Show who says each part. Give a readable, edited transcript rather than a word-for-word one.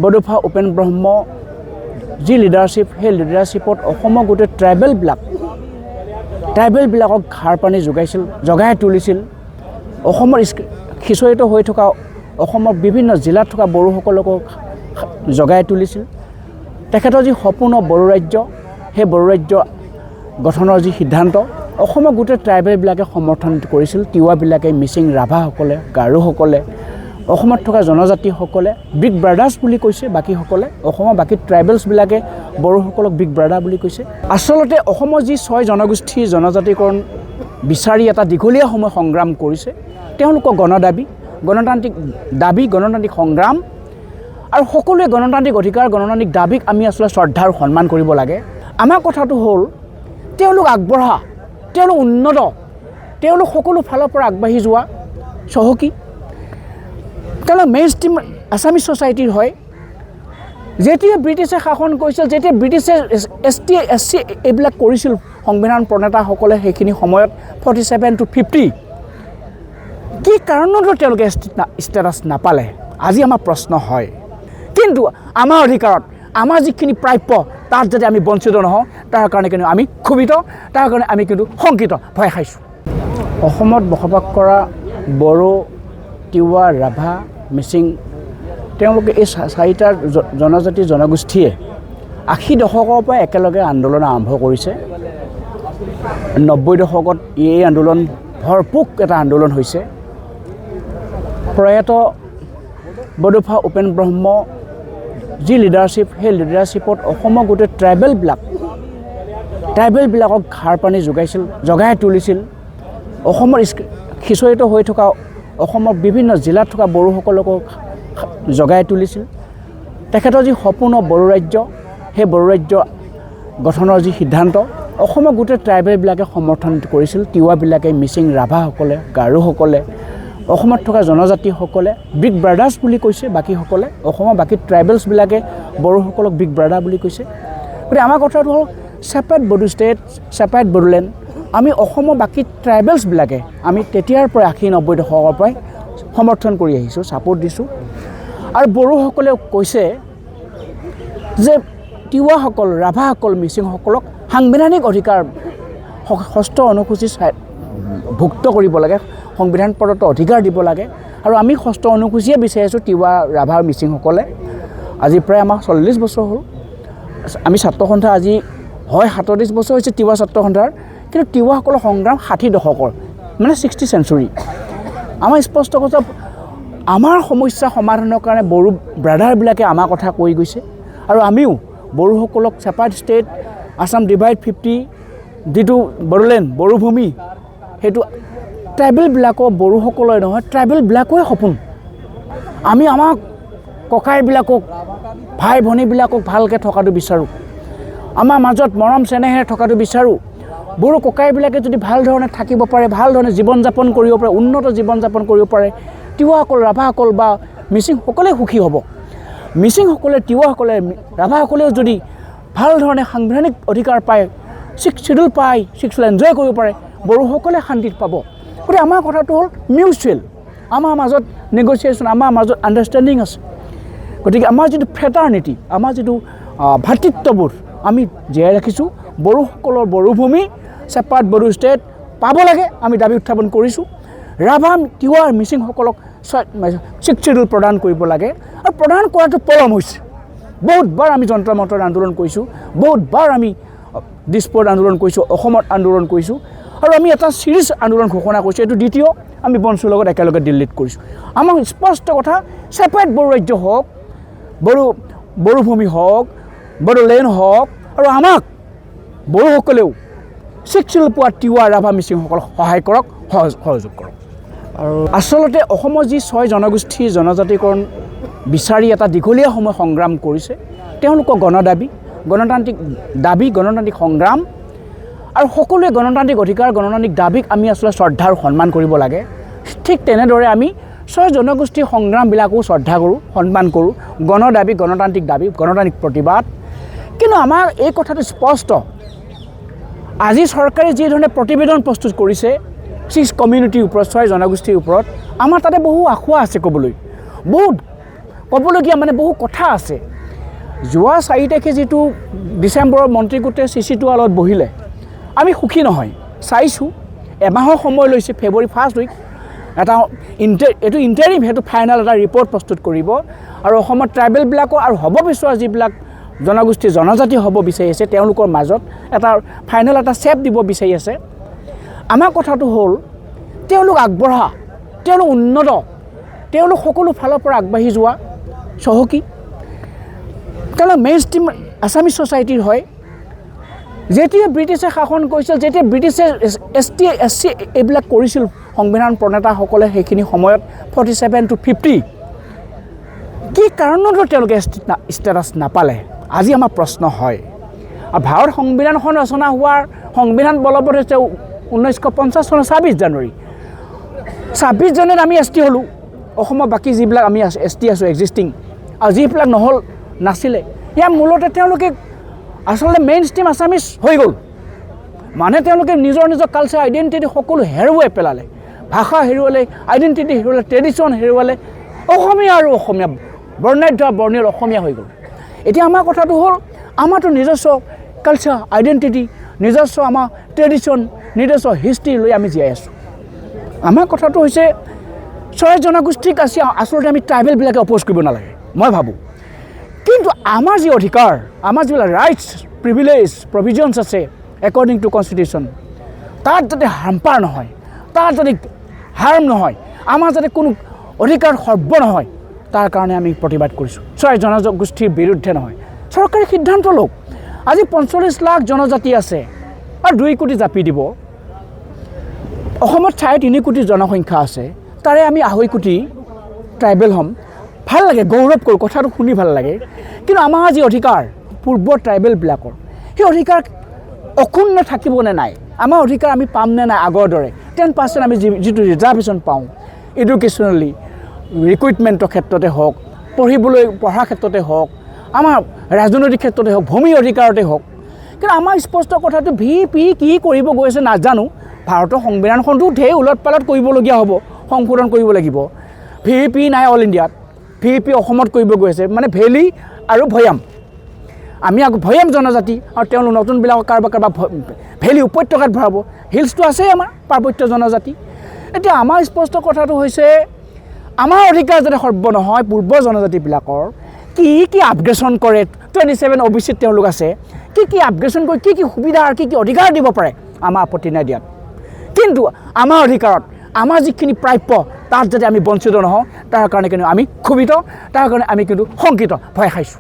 Speaker 1: বড'ফা উপেন ব্ৰহ্ম যি লিডাৰশ্বিপ সেই লিডাৰশ্বিপত অসমৰ গোটেই ট্ৰাইবেলবিলাকক ঘাৰ পানী জগাই তুলিছিল অসমৰ সিঁচৰিত হৈ থকা অসমৰ বিভিন্ন জিলাত থকা বড়োসকলকো জগাই তুলিছিল তেখেতৰ যি সপোন বড়ো ৰাজ্য সেই বড়ো ৰাজ্য গঠনৰ যি সিদ্ধান্ত অসমৰ গোটেই ট্ৰাইবেলবিলাকে সমৰ্থন কৰিছিল তিৱাবিলাকে মিচিং ৰাভাসকলে গাৰোসকলে অসমত থকা জনজাতিসকলে বিগ ব্ৰাদাৰ্ছ বুলি কৈছে বাকীসকলে অসমৰ বাকী ট্ৰাইবেলছবিলাকে বড়োসকলক বিগ ব্ৰাদাৰ বুলি কৈছে আচলতে অসমৰ যি 6 জনগোষ্ঠীৰ জনজাতিকৰণ বিচাৰি এটা দীঘলীয়া সময় সংগ্ৰাম কৰিছে তেওঁলোকৰ গণতান্ত্ৰিক সংগ্ৰাম আৰু সকলোৱে গণতান্ত্ৰিক অধিকাৰ গণতান্ত্ৰিক দাবীক আমি আচলতে শ্ৰদ্ধা আৰু সন্মান কৰিব লাগে আমাৰ কথাটো হ'ল তেওঁলোক আগবঢ়া তেওঁলোক উন্নত তেওঁলোক সকলো ফালৰ পৰা আগবাঢ়ি যোৱা চহকী তেওঁলোক মেইন ষ্ট্ৰীম আছামিজ ছ'চাইটিৰ হয় যেতিয়া ব্ৰিটিছে শাসন কৰিছিল যেতিয়া ব্ৰিটিছে ST SC এইবিলাক কৰিছিল সংবিধান প্ৰণেতাসকলে সেইখিনি সময়ত 47 to 50 কি কাৰণত তেওঁলোকে ষ্টেটাছ নাপালে আজি আমাৰ প্ৰশ্ন হয় কিন্তু আমাৰ অধিকাৰত আমাৰ যিখিনি প্ৰাপ্য তাত যদি আমি বঞ্চিত নহওঁ তাৰ কাৰণে কিন্তু আমি ক্ষুভিত তাৰ কাৰণে আমি কিন্তু শংকিত ভয় খাইছোঁ অসমত বসবাস কৰা বড়ো তিৱা ৰাভা মিচিং তেওঁলোকে এই 4টা জনগোষ্ঠীয়ে 80 দশকৰ পৰা একেলগে আন্দোলন আৰম্ভ কৰিছে 90 দশকত এই আন্দোলন ভৰপূৰ এটা আন্দোলন হৈছে প্ৰয়াত বড'ফা উপেন ব্ৰহ্ম যি লিডাৰশ্বিপ সেই লিডাৰশ্বিপত অসমৰ গোটেই ট্ৰাইবেলবিলাকক ঘাৰ পানী জগাই তুলিছিল অসমৰ সিঁচৰিত হৈ থকা অসমৰ বিভিন্ন জিলাত থকা বড়োসকলকো জগাই তুলিছিল তেখেতৰ যি সপোন বড়ো ৰাজ্য সেই বড়ো ৰাজ্য গঠনৰ যি সিদ্ধান্ত অসমৰ গোটেই ট্ৰাইবেলবিলাকে সমৰ্থন কৰিছিল তিৱাবিলাকে মিচিং ৰাভাসকলে গাৰোসকলে অসমত থকা জনজাতিসকলে বিগ ব্ৰাদাৰ্ছ বুলি কৈছে বাকীসকলে অসমৰ বাকী ট্ৰাইবেলছবিলাকে বড়োসকলক বিগ ব্ৰাদাৰ বুলি কৈছে গতিকে আমাৰ কথাটো হ'ল separate Bodo state separate Bodoland আমি অসমৰ বাকী ট্ৰাইবেলছবিলাকে আমি তেতিয়াৰ পৰা 80-90 দশকৰ পৰাই সমৰ্থন কৰি আহিছোঁ ছাপোৰ্ট দিছোঁ আৰু বড়োসকলেও কৈছে যে তিৱাসকল ৰাভাসকল মিচিংসকলক সাংবিধানিক অধিকাৰ 6ষ্ঠ অনুসূচী ভুক্ত কৰিব লাগে সংবিধান প্ৰদত্ত অধিকাৰ দিব লাগে আৰু আমি 6ষ্ঠ অনুসূচীয়ে বিচাৰিছোঁ তিৱা ৰাভা মিচিংসকলে আজি প্ৰায় আমাৰ 40 বছৰ হ'ল আমি ছাত্ৰ সন্থা আজি হয় 37 বছৰ হৈছে তিৱা ছাত্ৰ সন্থাৰ কিন্তু তিৱাসকলৰ সংগ্ৰাম 60 দশকৰ মানে 60th century আমাৰ স্পষ্ট কথা আমাৰ সমস্যা সমাধানৰ কাৰণে বড়ো ব্ৰাদাৰবিলাকে আমাৰ কথা কৈ গৈছে আৰু আমিও বড়োসকলক ছেপাৰেট ষ্টেট আছাম ডিভাইড 50 যিটো বড়োলেণ্ড বড়ো ভূমি সেইটো ট্ৰাইবেলবিলাকৰ বড়োসকলৰ নহয় ট্ৰাইবেলবিলাকৰে সপোন আমি আমাৰ ককাইবিলাকক ভাই ভনীবিলাকক ভালকৈ থকাটো বিচাৰোঁ আমাৰ মাজত মৰম চেনেহে থকাটো বিচাৰোঁ বড়ো ককাইবিলাকে যদি ভাল ধৰণে থাকিব পাৰে ভাল ধৰণে জীৱন যাপন কৰিব পাৰে উন্নত জীৱন যাপন কৰিব পাৰে তিৱাসকল ৰাভাসকল বা মিচিংসকলে সুখী হ'ব মিচিংসকলে তিৱাসকলে ৰাভাসকলেও যদি ভাল ধৰণে সাংবিধানিক অধিকাৰ পায় 6th schedule পায় 6th এনজয় কৰিব পাৰে বড়োসকলে শান্তিত পাব গতিকে আমাৰ কথাটো হ'ল মিউচুৱেল আমাৰ মাজত নেগচিয়েশ্যন আমাৰ মাজত আণ্ডাৰষ্টেণ্ডিং আছে গতিকে আমাৰ যিটো ফ্ৰেটাৰ্নিটি আমাৰ যিটো ভাতৃত্ববোধ আমি জীয়াই ৰাখিছোঁ বড়োসকলৰ বড়ো ভূমি ছেপাৰেট বড়ো ষ্টেট পাব লাগে আমি দাবী উত্থাপন কৰিছোঁ ৰাভা তিৱা মিচিংসকলক 6th schedule প্ৰদান কৰিব লাগে আৰু প্ৰদান কৰাটো পলম হৈছে বহুতবাৰ আমি যন্ত্ৰ মন্ত্ৰৰ আন্দোলন কৰিছোঁ বহুতবাৰ আমি দিছপুৰত আন্দোলন কৰিছোঁ অসমত আন্দোলন কৰিছোঁ আৰু আমি এটা চিৰিজ আন্দোলন ঘোষণা কৰিছোঁ এইটো দ্বিতীয় আমি বনচুৰ লগত একেলগে দিল্লীত কৰিছোঁ আমাৰ স্পষ্ট কথা ছেপাৰেট বড়ো ৰাজ্য হওক বড়ো ভূমি হওক বড়োলেণ্ড হওক আৰু আমাক বড়োসকলেও 6th schedule পোৱা তিৱা ৰাভা মিচিংসকলক সহায় কৰক সহযোগ কৰক আৰু আচলতে অসমৰ যি 6 জনগোষ্ঠীৰ জনজাতিকৰণ বিচাৰি এটা দীঘলীয়া সময় সংগ্ৰাম কৰিছে তেওঁলোকৰ গণতান্ত্ৰিক সংগ্ৰাম আৰু সকলোৱে গণতান্ত্ৰিক অধিকাৰ গণতান্ত্ৰিক দাবীক আমি আচলতে শ্ৰদ্ধা আৰু সন্মান কৰিব লাগে ঠিক তেনেদৰে আমি 6 জনগোষ্ঠীৰ সংগ্ৰামবিলাকো শ্ৰদ্ধা কৰোঁ সন্মান কৰোঁ গণতান্ত্ৰিক দাবী গণতান্ত্ৰিক প্ৰতিবাদ কিন্তু আমাৰ এই কথাটো স্পষ্ট আজি চৰকাৰে যি ধৰণে প্ৰতিবেদন প্ৰস্তুত কৰিছে 6 কমিউনিটিৰ ওপৰত 6 জনগোষ্ঠীৰ ওপৰত আমাৰ তাতে বহু আশা আছে ক'বলৈ বহুত ক'বলগীয়া মানে বহু কথা আছে যোৱা 4 তাৰিখে যিটো ডিচেম্বৰৰ মন্ত্ৰীগোটে চিচিটো আলত বহিলে আমি সুখী নহয় চাইছোঁ এমাহৰ সময় লৈছে ফেব্ৰুৱাৰী 1st উইক এটা এইটো ইণ্টাৰিম সেইটো ফাইনেল এটা ৰিপৰ্ট প্ৰস্তুত কৰিব আৰু অসমত ট্ৰাইবেলবিলাকৰ আৰু হ'ব বিচৰা যিবিলাক জনগোষ্ঠী জনজাতি হ'ব বিচাৰি আছে তেওঁলোকৰ মাজত এটা ফাইনেল এটা চেপ দিব বিচাৰি আছে আমাৰ কথাটো হ'ল তেওঁলোক আগবঢ়া তেওঁলোক উন্নত তেওঁলোক সকলো ফালৰ পৰা আগবাঢ়ি যোৱা চহকী তেওঁলোক মেইন ষ্ট্ৰীম আছামিজ ছ'চাইটিৰ হয় যেতিয়া ব্ৰিটিছে শাসন কৰিছিল যেতিয়া ব্ৰিটিছে ST SC এইবিলাক কৰিছিল সংবিধান প্ৰণেতাসকলে সেইখিনি সময়ত 47 to 50 কি কাৰণত তেওঁলোকে ষ্টেটাছ নাপালে আজি আমাৰ প্ৰশ্ন হয় আৰু ভাৰত সংবিধানখন ৰচনা হোৱাৰ সংবিধান বলবৎ হৈছে 1950 চনৰ 26 জানুৱাৰী 26 জানুৱাৰীত আমি ST হ'লোঁ অসমৰ বাকী যিবিলাক আমি ST আছোঁ এক্সিষ্টিং আৰু যিবিলাক নহ'ল নাছিলে ইয়াৰ মূলতে তেওঁলোকে আচলতে মেইন ষ্ট্ৰীম আছামিজ হৈ গ'ল মানে তেওঁলোকে নিজৰ কালচাৰ আইডেণ্টিটি সকলো হেৰুৱাই পেলালে ভাষা হেৰুৱালে আইডেণ্টিটি হেৰুৱালে ট্ৰেডিশ্যন হেৰুৱালে অসমীয়া আৰু অসমীয়া বৰ্ণাঢ্য বৰ্ণীয় অসমীয়া হৈ গ'ল এতিয়া আমাৰ কথাটো হ'ল আমাৰতো নিজস্ব কালচাৰ আইডেণ্টিটি নিজস্ব আমাৰ ট্ৰেডিশ্যন নিজস্ব হিষ্ট্ৰী লৈ আমি জীয়াই আছোঁ আমাৰ কথাটো হৈছে ছয় জনগোষ্ঠীক আচলতে আমি ট্ৰাইবেলবিলাকে অপ'জ কৰিব নালাগে মই ভাবোঁ কিন্তু আমাৰ যি অধিকাৰ আমাৰ যিবিলাক ৰাইটছ প্ৰিভিলেজ প্ৰভিজনছ আছে একৰ্ডিং টু কনষ্টিটিউশ্যন তাত যাতে হাম্পাৰ নহয় তাত যাতে হাৰ্ম নহয় আমাৰ যাতে কোনো অধিকাৰ সৰ্ব নহয় তাৰ কাৰণে আমি প্ৰতিবাদ কৰিছোঁ ছয় জনগোষ্ঠীৰ বিৰুদ্ধে নহয় চৰকাৰে সিদ্ধান্ত লওক আজি 45 লাখ জনজাতি আছে আৰু 2 কোটি জাপি দিব অসমত 3.5 কোটি জনসংখ্যা আছে তাৰে আমি 2.5 কোটি ট্ৰাইবেল হ'ম ভাল লাগে গৌৰৱ কৰোঁ কথাটো শুনি ভাল লাগে কিন্তু আমাৰ যি অধিকাৰ পূৰ্বৰ ট্ৰাইবেলবিলাকৰ সেই অধিকাৰ অক্ষুণ্ণ থাকিবনে নাই আমাৰ অধিকাৰ আমি পাম নে নাই আগৰ দৰে 10% আমি যিটো ৰিজাৰ্ভেশ্যন পাওঁ এডুকেশ্যনেলি ৰিক্ৰুইটমেণ্টৰ ক্ষেত্ৰতে হওক পঢ়াৰ ক্ষেত্ৰতে হওক আমাৰ ৰাজনৈতিক ক্ষেত্ৰতে হওক ভূমি অধিকাৰতে হওক কিন্তু আমাৰ স্পষ্ট কথাটো VP কি কৰিব গৈ আছে নাজানো ভাৰতৰ সংবিধানখনটো ঢেৰ উলট পালট কৰিবলগীয়া হ'ব সংশোধন কৰিব লাগিব VP নাই অল ইণ্ডিয়াত VP অসমত কৰিব গৈ আছে মানে ভেলী আৰু ভৈয়াম আমি ভৈয়াম জনজাতি আৰু তেওঁলোক নতুনবিলাক কাৰোবাৰ ভেলী উপত্যকাত ভৰাব হিলছটো আছেই আমাৰ পাৰ্বত্য জনজাতি এতিয়া আমাৰ স্পষ্ট কথাটো হৈছে আমাৰ অধিকাৰ যাতে সৰ্ব নহয় পূৰ্বৰ জনজাতিবিলাকৰ কি আপগ্ৰেশ্যন কৰে 27 OBCত তেওঁলোক আছে কি আপগ্ৰেশ্যন কৰি কি সুবিধা আৰু কি অধিকাৰ দিব পাৰে আমাৰ আপত্তি নাই দিয়াত কিন্তু আমাৰ অধিকাৰত আমাৰ যিখিনি প্ৰাপ্য তাত যাতে আমি বঞ্চিত নহওঁ তাৰ কাৰণে কিন্তু আমি ক্ষোভিত তাৰ কাৰণে আমি কিন্তু শংকিত ভয় খাইছোঁ